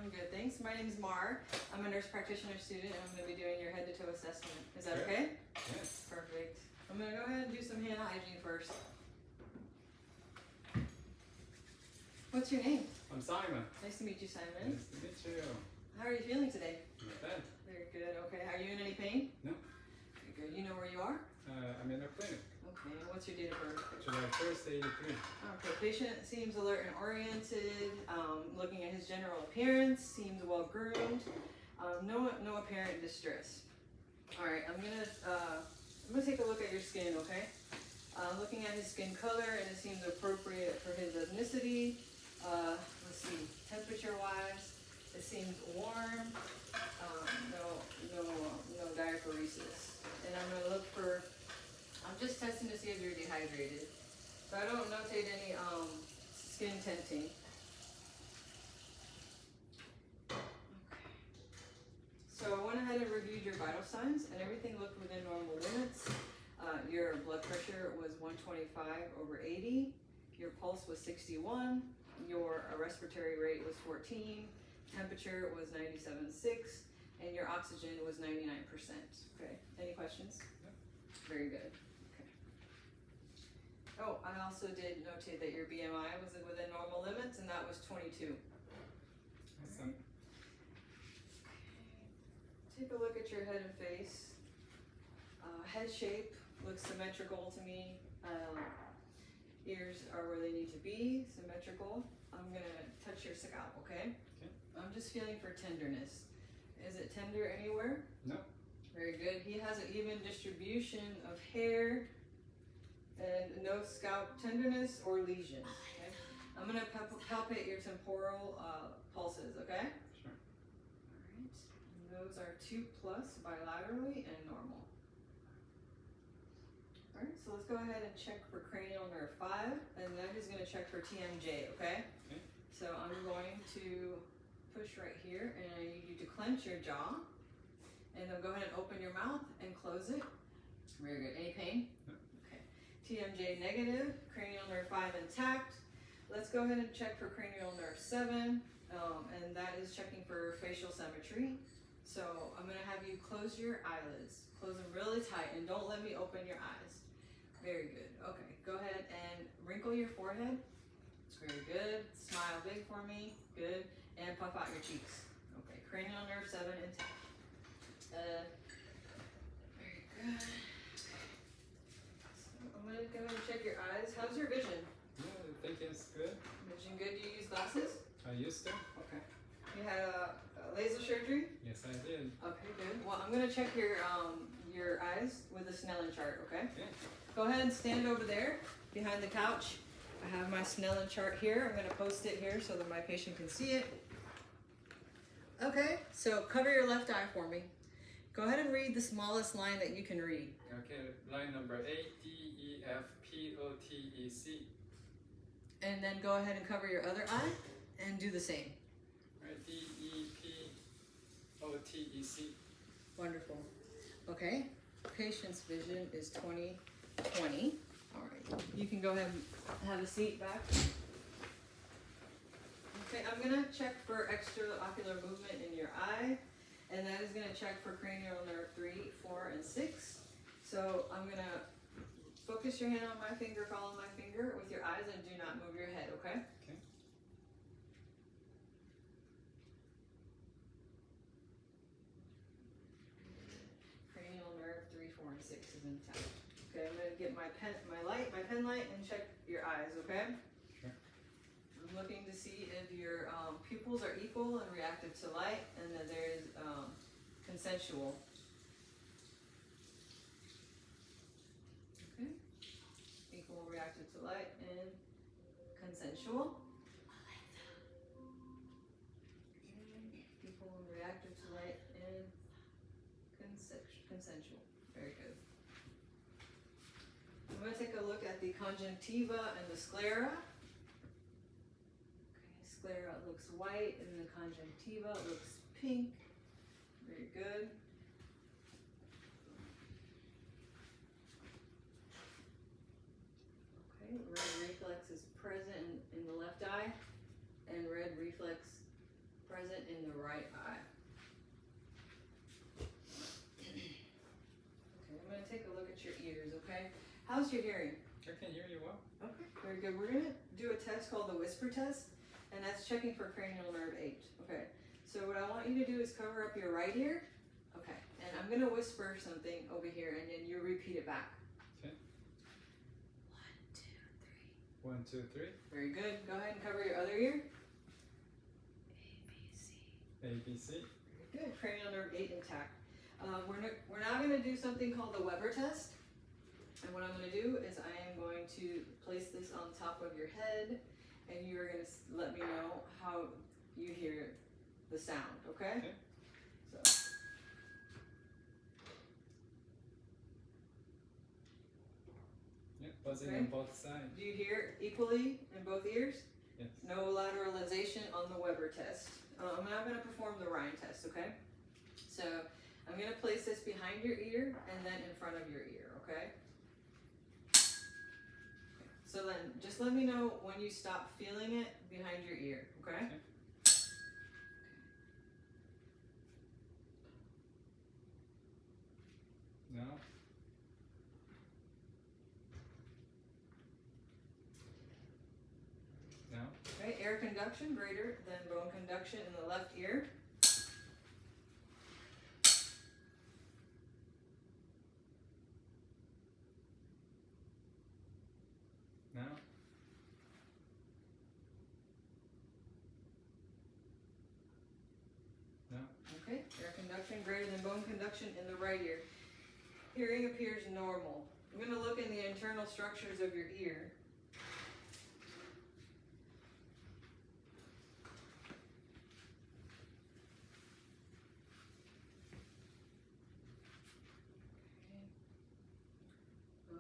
I'm good, thanks. My name is Mar. I'm a nurse practitioner student, and I'm going to be doing your head to toe assessment. Is that okay? Yes. Perfect. I'm going to go ahead and do some hand hygiene first. What's your name? I'm Simon. Nice to meet you, Simon. Nice to meet you. How are you feeling today? Not bad. Very good. Okay. Are you in any pain? No. Very good. You know where you are? I'm in a clinic. Okay. And what's your date of birth? July 1st, 83. Okay. Patient seems alert and oriented. Looking at his general appearance, seems well groomed. No apparent distress. All right. I'm gonna take a look at your skin. Okay. Looking at his skin color, and it seems appropriate for his ethnicity. Let's see, temperature-wise, it seems warm. No diaphoresis. And I'm gonna look for. I'm just testing to see if you're dehydrated. So I don't notate any skin tinting. Okay. So I went ahead and reviewed your vital signs, and everything looked within normal limits. Your blood pressure was 125/80. Your pulse was 61. Your respiratory rate was 14. Temperature was 97.6. And your oxygen was 99%. Okay. Any questions? No. Very good. Okay. Oh, I also did notate that your BMI was within normal limits, and that was 22. Awesome. Take a look at your head and face. Head shape looks symmetrical to me. Ears are where they need to be, symmetrical. I'm gonna touch your scalp, okay? Okay. I'm just feeling for tenderness. Is it tender anywhere? No. Very good. He has an even distribution of hair and no scalp tenderness or lesions. Okay? I'm gonna palpate your temporal pulses, okay? Sure. All right. And those are 2+ bilaterally and normal. All right, so let's go ahead and check for cranial nerve 5, and then he's gonna check for TMJ, okay? Okay. So I'm going to push right here, and I need you to clench your jaw, and then go ahead and open your mouth and close it. Very good. Any pain? No. Okay. TMJ negative, cranial nerve 5 intact. Let's go ahead and check for cranial nerve 7, and that is checking for facial symmetry. So I'm gonna have you close your eyelids. Close them really tight, and don't let me open your eyes. Very good. Okay, go ahead and wrinkle your forehead. Very good. Smile big for me. Good. And puff out your cheeks. Okay, cranial nerve 7 intact. Very good. So I'm gonna go ahead and check your eyes. How's your vision? Yeah, I think it's good. Vision good. Do you use glasses? I used to. Okay. You had a laser surgery? Yes, I did. Okay, good. Well, I'm gonna check your eyes with a Snellen chart. Okay. Okay. Go ahead and stand over there behind the couch. I have my Snellen chart here. I'm going to post it here so that my patient can see it. Okay, so cover your left eye for me. Go ahead and read the smallest line that you can read. Okay, line number A, D, E, F, P, O, T, E, C. And then go ahead and cover your other eye and do the same. Right, D, E, P, O, T, E, C. Wonderful. Okay, patient's vision is 20/20. All right, you can go ahead and have a seat back. Okay, I'm gonna check for extraocular movement in your eye, and that is gonna check for cranial nerve 3, 4, and 6. So I'm gonna focus your hand on my finger, follow my finger with your eyes, and do not move your head, okay? Okay. Cranial nerve 3, 4, and 6 is intact. Okay, I'm gonna get my pen light, and check your eyes, okay? Sure. I'm looking to see if your pupils are equal and reactive to light, and that there is consensual. Okay. Equal, reactive to light, and consensual. Equal and reactive to light, and consensual. Very good. I'm going to take a look at the conjunctiva and the sclera. Okay, sclera looks white, and the conjunctiva looks pink. Very good. Okay, red reflex is present in the left eye, and red reflex present right eye. Okay, I'm gonna take a look at your ears, okay? How's your hearing? I can hear you well. Okay, very good. We're gonna do a test called the whisper test, and that's checking for cranial nerve 8. Okay, so what I want you to do is cover up your right ear. Okay, and I'm gonna whisper something over here, and then you repeat it back. Okay. 1, 2, 3. 1, 2, 3. Very good. Go ahead and cover your other ear. A, B, C. Very good. Cranial nerve 8 intact. We're now gonna do something called the Weber test. And what I'm going to do is I am going to place this on top of your head, and you are going to let me know how you hear the sound, okay? Okay. So. Yeah, buzzing Okay. on both sides. Do you hear equally in both ears? Yes. No lateralization on the Weber test. I'm now going to perform the Ryan test, okay? So I'm going to place this behind your ear and then in front of your ear, okay? So then, just let me know when you stop feeling it behind your ear, okay? Okay. No. No. Okay, air conduction greater than bone conduction in the left ear. No. No. Okay, air conduction greater than bone conduction in the right ear. Hearing appears normal. I'm going to look in the internal structures of your ear.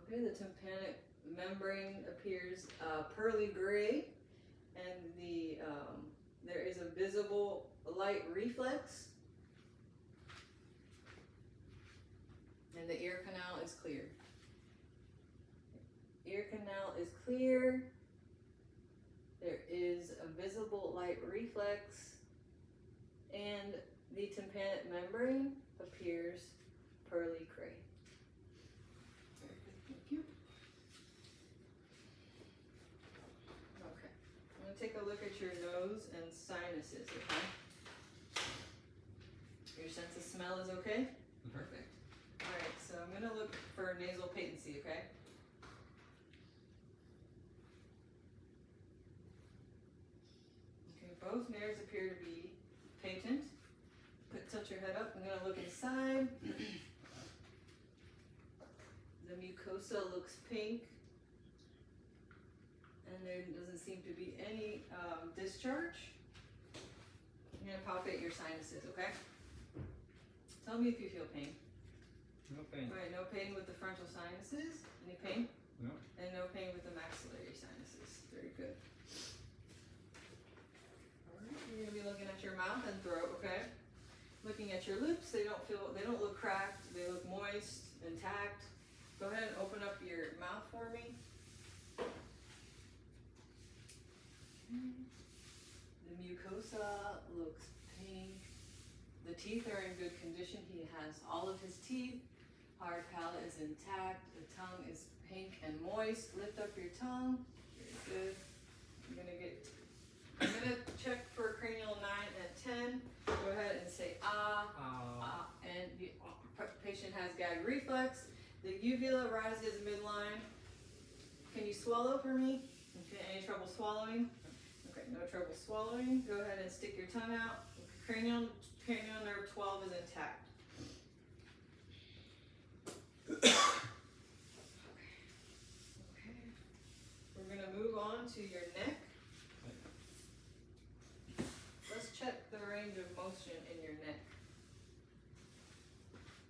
Okay, the tympanic membrane appears pearly gray, and there is a visible light reflex, and the ear canal is clear. Ear canal is clear. There is a visible light reflex, and the tympanic membrane appears pearly gray. Very good, thank you. Okay, I'm going to take a look at your nose and sinuses, okay? Your sense of smell is okay? Perfect. Alright, so I'm going to look for nasal patency, okay? Okay, both nares appear to be patent. Tilt your head up. I'm going to look inside. The mucosa looks pink, and there doesn't seem to be any discharge. I'm going to palpate your sinuses, okay? Tell me if you feel pain. No pain. Alright, no pain with the frontal sinuses. Any pain? No. And no pain with the maxillary sinuses. Very good. Alright, you're gonna be looking at your mouth and throat, okay? Looking at your lips, they don't look cracked, they look moist, intact. Go ahead and open up your mouth for me. The mucosa looks pink. The teeth are in good condition. He has all of his teeth. Hard palate is intact. The tongue is pink and moist. Lift up your tongue. Very good. I'm gonna check for cranial 9 and 10. Go ahead and say ah. And the patient has gag reflex. The uvula rises midline. Can you swallow for me? Okay, any trouble swallowing? Okay, no trouble swallowing. Go ahead and stick your tongue out. Cranial nerve 12 is intact. Okay. We're gonna move on to your neck. Let's check the range of motion in your neck.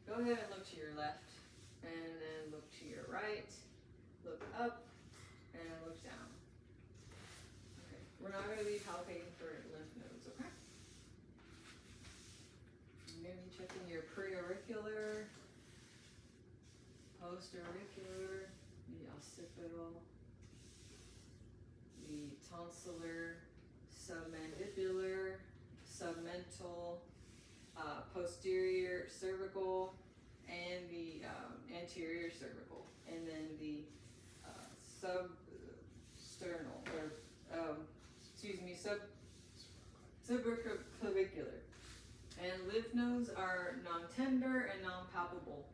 Go ahead and look to your left, and then look to your right, look up, and look down. Okay, we're not going to be palpating for lymph nodes, okay? I'm going to be checking your preauricular, postauricular, the occipital, the tonsillar, submandibular, submental, posterior cervical and the anterior cervical, and then the substernal, or supraclavicular. And lymph nodes are non-tender and non-palpable.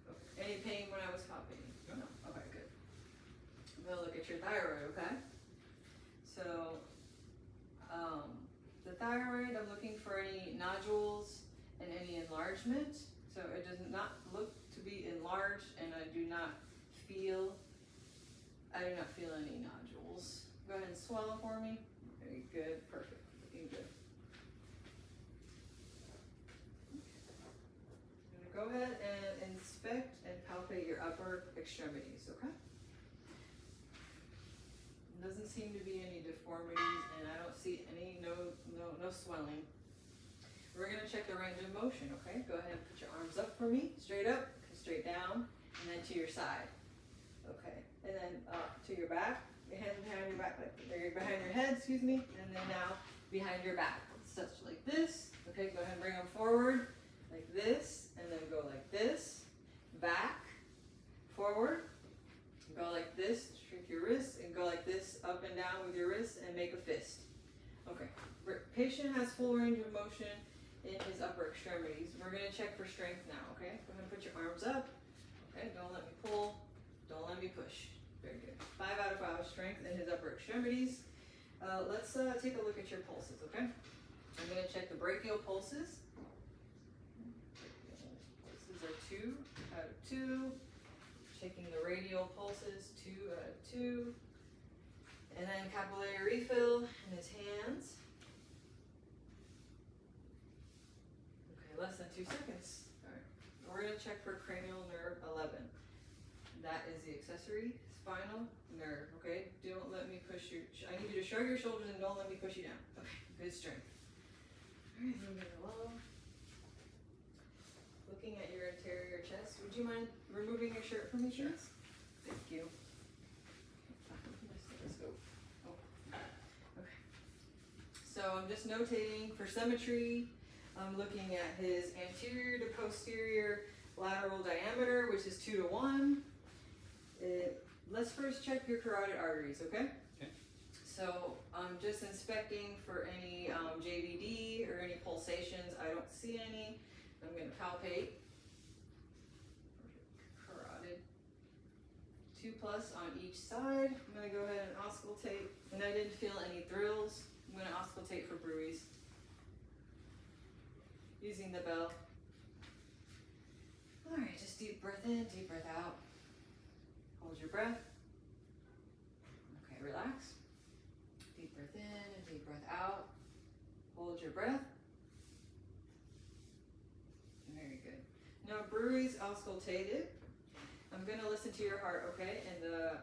Okay. Any pain when I was palpating? No. Okay, good. I'm gonna look at your thyroid, okay? So, the thyroid, I'm looking for any nodules and any enlargement. So it does not look to be enlarged, and I do not feel any nodules. Go ahead and swallow for me. Very good, perfect, looking good. I'm gonna go ahead and inspect and palpate your upper extremities, okay? Doesn't seem to be any deformities, and I don't see any, no swelling. We're gonna check the range of motion, okay? Go ahead and put your arms up for me, straight up, straight down, and then to your side. Okay, and then to your back, your hands behind your back, or behind your head, excuse me, and then now behind your back. Such like this, okay? Go ahead and bring them forward, like this, and then go like this, back, forward, go like this, shrink your wrists, and go like this, up and down with your wrists, and make a fist. Okay, patient has full range of motion in his upper extremities. We're gonna check for strength now, okay? Go ahead and put your arms up. Okay, don't let me pull, don't let me push. Very good. 5 out of 5 strength in his upper extremities. Let's take a look at your pulses, okay? I'm gonna check the brachial pulses. Pulses are 2 out of 2. Checking the radial pulses, 2 out of 2. And then capillary refill in his hands. Okay, less than 2 seconds. All right, we're gonna check for cranial nerve 11. That is the accessory spinal nerve, okay? Don't let me push you. I need you to shrug your shoulders and don't let me push you down. Okay, good strength. All right, moving along. Looking at your anterior chest, would you mind removing your shirt from me, please? Sure. Thank you. Let's go. Oh. Okay. So I'm just notating for symmetry. I'm looking at his anterior to posterior lateral diameter, which is 2 to 1. Let's first check your carotid arteries, okay? Okay. So I'm just inspecting for any JVD or any pulsations. I don't see any. I'm going to palpate. Carotid. 2+ on each side. I'm going to go ahead and auscultate. And I didn't feel any thrills. I'm going to auscultate for bruise. Using the bell. Alright, just deep breath in, deep breath out. Hold your breath. Okay, relax. Deep breath in and deep breath out. Hold your breath. Very good. Now, bruise auscultated. I'm going to listen to your heart, okay? And the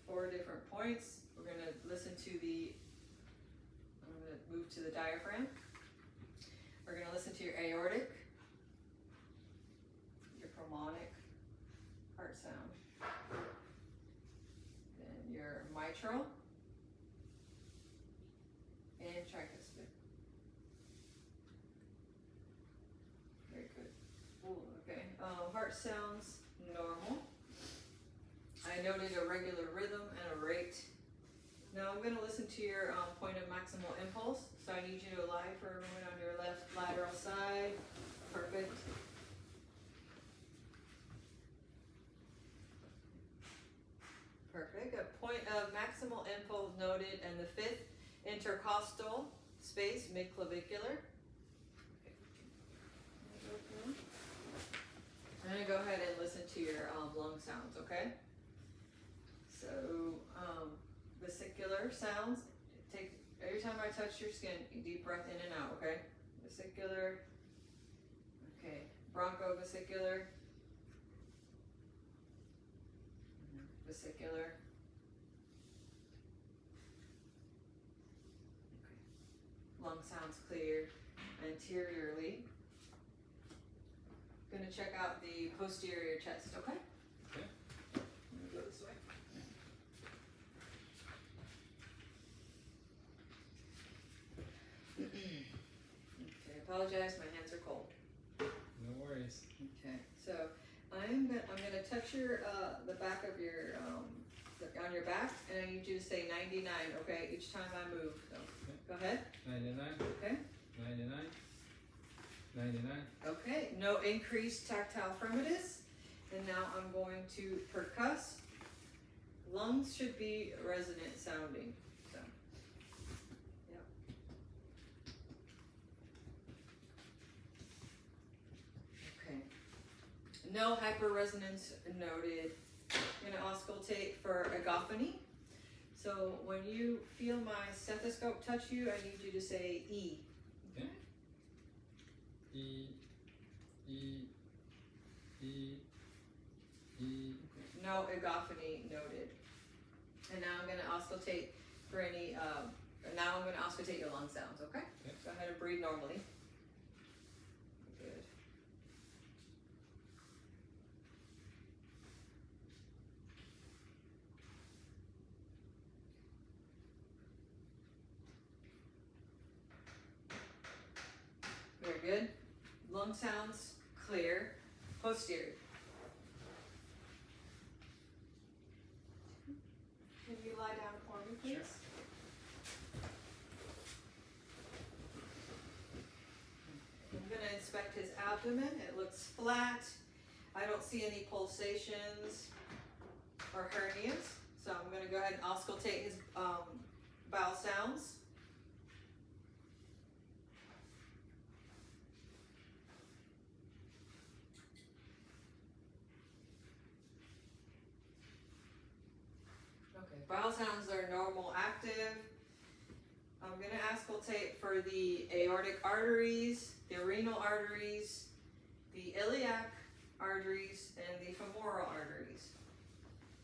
4 different points. We're going to listen to I'm going to move to the diaphragm. We're going to listen to your aortic, your pulmonic heart sound, then your mitral, and tricuspid. Very good. Ooh, okay. Heart sounds normal. I noted a regular rhythm and a rate. Now I'm going to listen to your point of maximal impulse. So I need you to lie for a moment on your left lateral side. Perfect. Perfect. A point of maximal impulse noted, and the 5th intercostal space, mid-clavicular. I'm going to go ahead and listen to your lung sounds, okay? So, vesicular sounds. Every time I touch your skin, deep breath in and out, okay? Vesicular. Okay. Bronchovesicular. Vesicular. Okay. Lung sounds clear. Anteriorly. Gonna check out the posterior chest, okay? Okay. I'm gonna go this way. Okay, I apologize, my hands I'm gonna touch your the back of your on your back, and I need you to say 99. Okay, each time I move. So go ahead. 99. Okay. 99. 99. Okay. No increased tactile fremitus, and now I'm going to percuss. Lungs should be resonant sounding. So. Yep. Okay. No hyperresonance noted. I'm going to auscultate for agophony. So when you feel my stethoscope touch you, I need you to say E. Okay. E, E, E, E. No agophony noted. And now I'm going to auscultate for any, now I'm going to auscultate your lung sounds, okay? Okay. Go ahead and breathe normally. Good. Very good. Lung sounds clear. Posterior. Can you lie down for me, please? Sure. I'm going to inspect his abdomen. It looks flat. I don't see any pulsations or hernias. So I'm going to go ahead and auscultate his bowel sounds. Okay, bowel sounds are normal, active. I'm going to auscultate for the aortic arteries, the renal arteries, the iliac arteries, and the femoral arteries.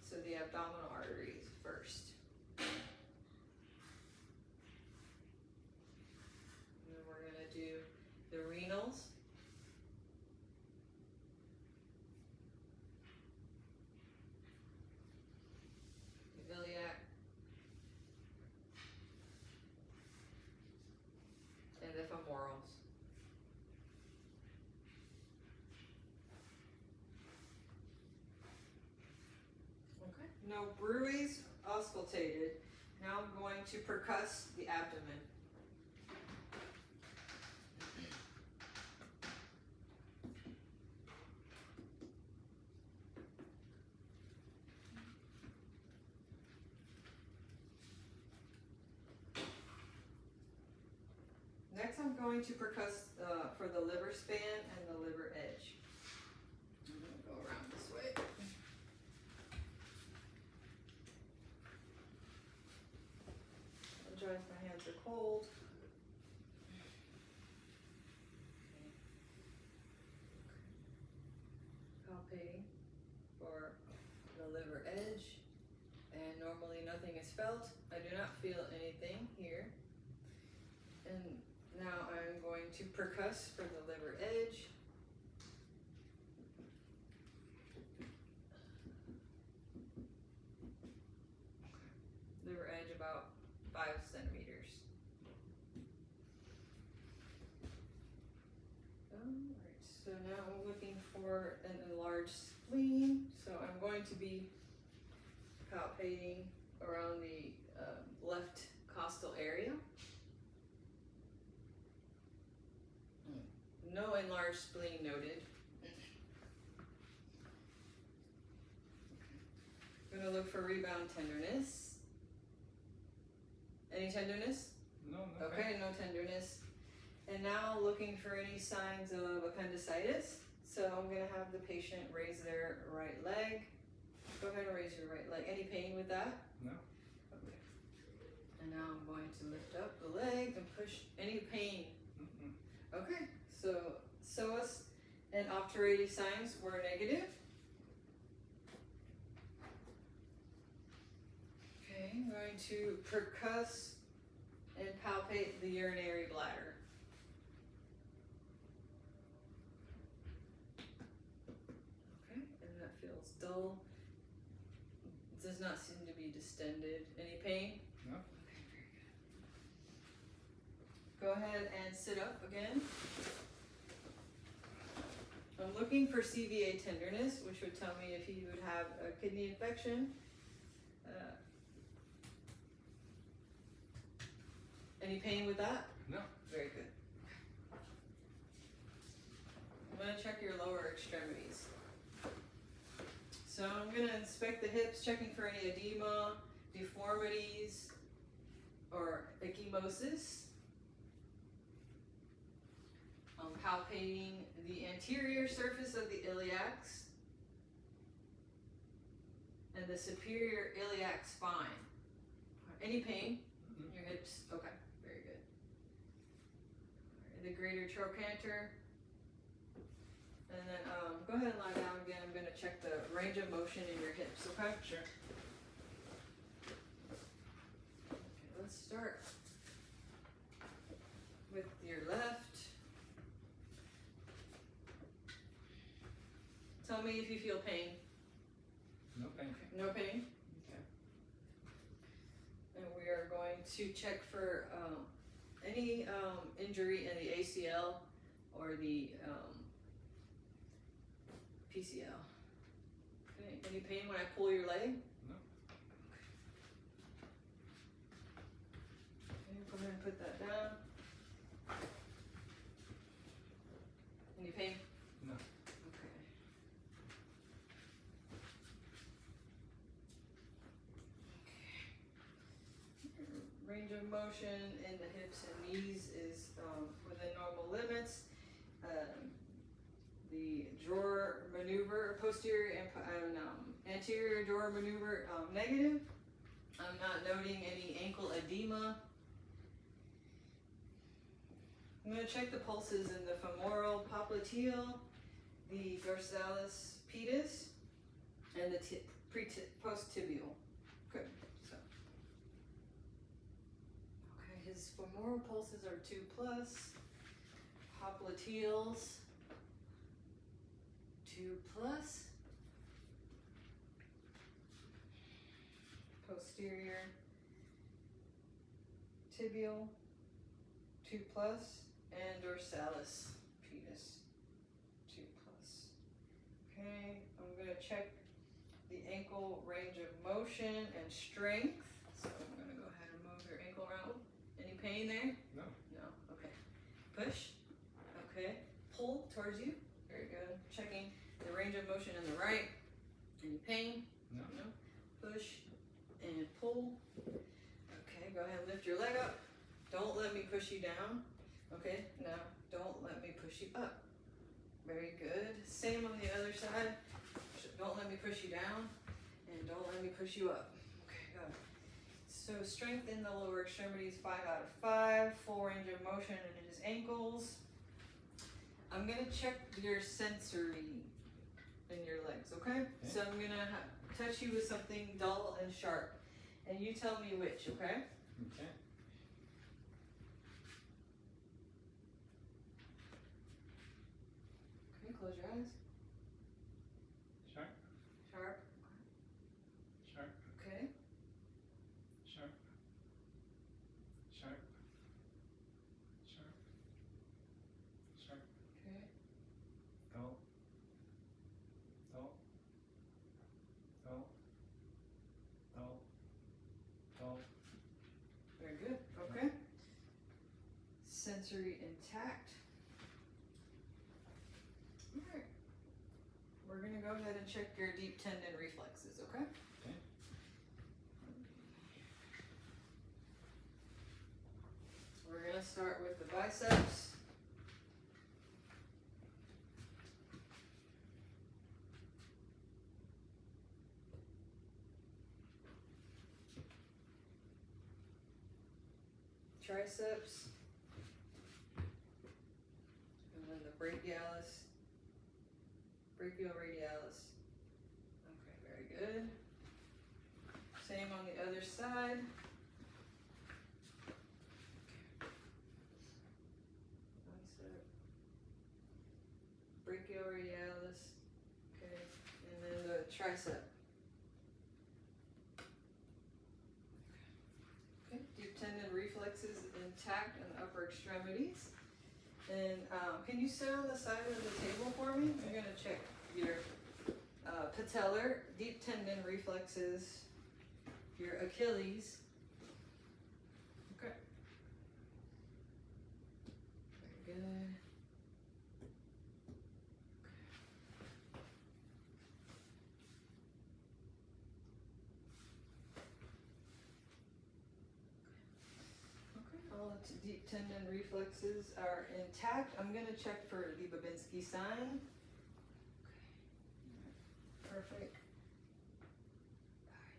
So the abdominal arteries first. And then we're going to do the renals. The iliac. And the femorals. Okay. No bruits auscultated. Now I'm going to percuss the abdomen. Next, I'm going to percuss for the liver span and the liver edge. I'm going to go around this way. Apologize, my hands are cold. Palpating for the liver edge, and normally nothing is felt. I do not feel anything here. And now I'm going to percuss for the liver edge. Liver edge about 5 centimeters. Alright, so now I'm looking for an enlarged spleen. So I'm going to be palpating around the left costal area. No enlarged spleen noted. I'm going to look for rebound tenderness. Any tenderness? No, Okay, no tenderness. And now looking for any signs of appendicitis. So I'm going to have the patient raise their right leg. Go ahead and raise your right leg. Any pain with that? No. Okay. And now I'm going to lift up the leg and push. Any pain? Okay. So psoas and obturative signs were negative. Okay, I'm going to percuss and palpate the urinary bladder. Okay, and that feels dull. It does not seem to be distended. Any pain? No. Okay, very good. Go ahead and sit up again. I'm looking for CVA tenderness, which would tell me if he would have a kidney infection. Any pain with that? No. Very good. I'm gonna check your lower extremities. So I'm gonna inspect the hips, checking for any edema, deformities, or ecchymosis. I'm palpating the anterior surface of the iliacs and the superior iliac spine. Any pain in your hips? Okay, very good. The greater trochanter. And then go ahead and lie down again. I'm going to check the range of motion in your hips, okay? Sure. Okay, let's start with your left. Tell me if you feel pain. No pain. No pain? Okay. And we are going to check for any injury in the ACL or the PCL. Okay. Any pain when I pull your leg? No. Okay, go ahead and put that down. Any pain? No. Okay. Range of motion in the hips and knees is within normal limits. The drawer maneuver, posterior and anterior drawer maneuver, negative. I'm not noting any ankle edema. I'm going to check the pulses in the femoral popliteal, the dorsalis pedis, and the post-tibial. Good. So, okay, his femoral pulses are 2+, popliteals 2+, posterior tibial 2+, and dorsalis pedis 2+. Okay, I'm going to check the ankle range of motion and strength. So I'm going to go ahead and move your ankle around. Any pain there? No. No. Okay. Push. Okay. Pull towards you. Very good. Checking the range of motion in the right. Any pain? No. No. Push and pull. Okay. Go ahead and lift your leg up. Don't let me push you down. Okay. Now, don't let me push you up. Very good. Same on the other side. Don't let me push you down. And don't let me push you up. Okay, good. So strength in the lower extremities, 5 out of 5. Full range of motion in his ankles. I'm going to check your sensory in your legs, okay? So I'm going to touch you with something dull and sharp. And you tell me which, okay? Okay. Okay, close your eyes. Sharp. Sharp. Sharp. Okay. Sharp. Sharp. Sharp. Sharp. Okay. Dull. Dull. Dull. Dull. Dull. Very good. Okay. Sensory intact. Alright. We're going to go ahead and check your deep tendon reflexes, okay? Okay. We're going to start with the biceps. Triceps. And then the brachialis. Brachioradialis. Okay, very good. Same on the other side. Bicep. Brachioradialis. Okay, and then the tricep. Okay, deep tendon reflexes intact in the upper extremities. And can you sit on the side of the table for me? I'm gonna check your patellar, deep tendon reflexes, your Achilles. Okay. Very good. All its deep tendon reflexes are intact. I'm gonna check for the Babinski sign. Perfect.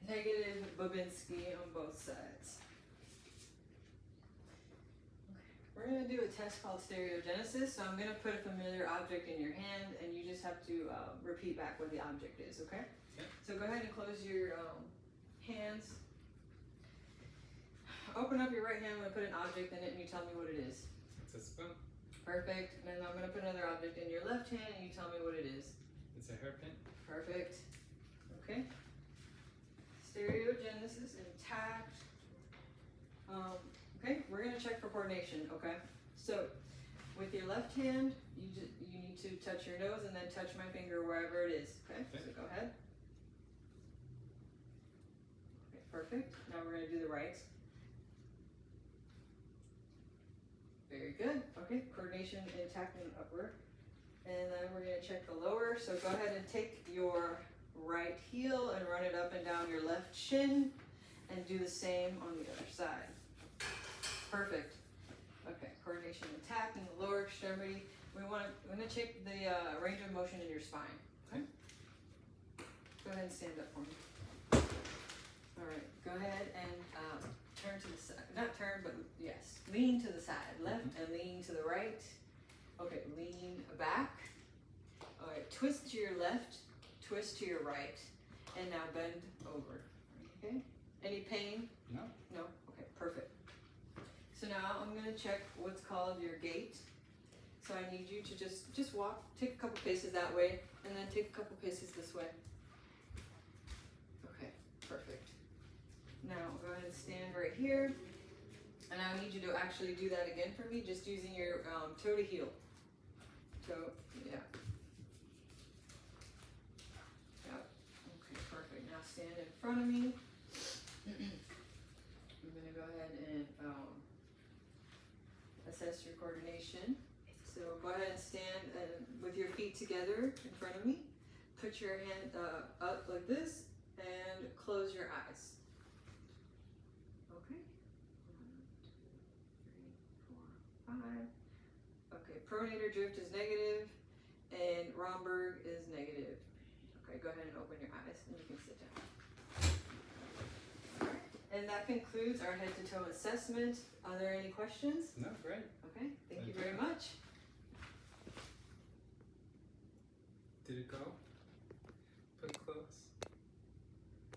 Negative Babinski on both sides. We're gonna do a test called stereogenesis. So I'm gonna put a familiar object in your hand, and you just have to repeat back what the object is. Okay? Okay. So go ahead and close your hands. Open up your right hand. I'm gonna put an object in it, and you tell me what it is. It's a spoon. Perfect. And then I'm gonna put another object in your left hand, and you tell me what it is. It's a hairpin. Perfect. Okay. Stereogenesis intact. Okay, we're gonna check for coordination. Okay. So, with your left hand, you need to touch your nose and then touch my finger wherever it is. Okay. Okay. So go ahead. Okay. Perfect. Now we're gonna do the right. Very good. Okay, coordination intact and upward. And then we're gonna check the lower. So go ahead and take your right heel and run it up and down your left shin and do the same on the other side. Perfect. Okay, coordination intact in the lower extremity. We're gonna check the range of motion in your spine. Okay? Go ahead and stand up for me. All right, go ahead and turn to the side. Not turn, but yes, lean to the side. Left and lean to the right. Okay, lean back. All right, twist to your left, twist to your right, and now bend over. Okay, any pain? No. No? Okay, perfect. So now I'm gonna check what's called your gait. So I need you to just walk, take a couple paces that way, and then take a couple paces this way. Okay, perfect. Now go ahead and stand right here. And I need you to actually do that again for me, just using your toe to heel. Toe, yeah. Yep. Okay, perfect. Now stand in front of me. I'm gonna go ahead and assess your coordination. So go ahead and stand with your feet together in front of me. Put your hand up like this and close your eyes. Okay. 1, 2, 3, 4, 5. Okay, pronator drift is negative and Romberg is negative. Okay, go ahead and open your eyes and you can sit down. Alright, and that concludes our head to toe assessment. Are there any questions? No, great. Okay, thank you very much. Did it go?